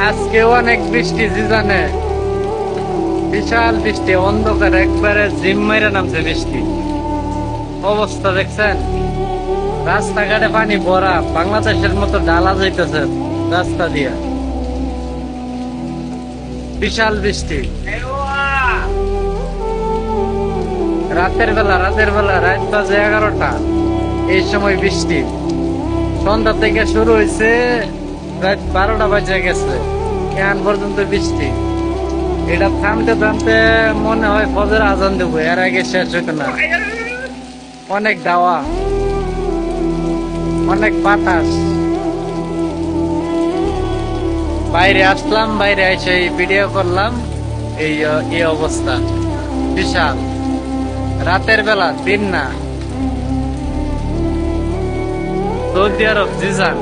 আজকে অনেক বৃষ্টি জিজানে, বিশাল বৃষ্টি, অন্ধকার একবারে জিম মেরে নামছে বৃষ্টি। অবস্থা দেখছেন, রাস্তাঘাটে পানি ভরা, বাংলাদেশের মতো ডালা যাইতেছে রাস্তা দিয়ে। বিশাল বৃষ্টি রাতের বেলা, রাত বাজে 11টা, এই সময় বৃষ্টি। সন্ধ্যা থেকে শুরু হয়েছে, রাত 12টা বাজে গেছে, এখন পর্যন্ত বৃষ্টি। এটা থামতে থামতে মনে হয় ফজর আজান দেবো, এর আগে শেষ হইতো না। অনেক দাওয়া, অনেক বাতাস। বাইরে আসলাম, বাইরে এসে ভিডিও করলাম। এই অবস্থা বিশাল। রাতের বেলা, দিন না। সৌদি আরব জিজান।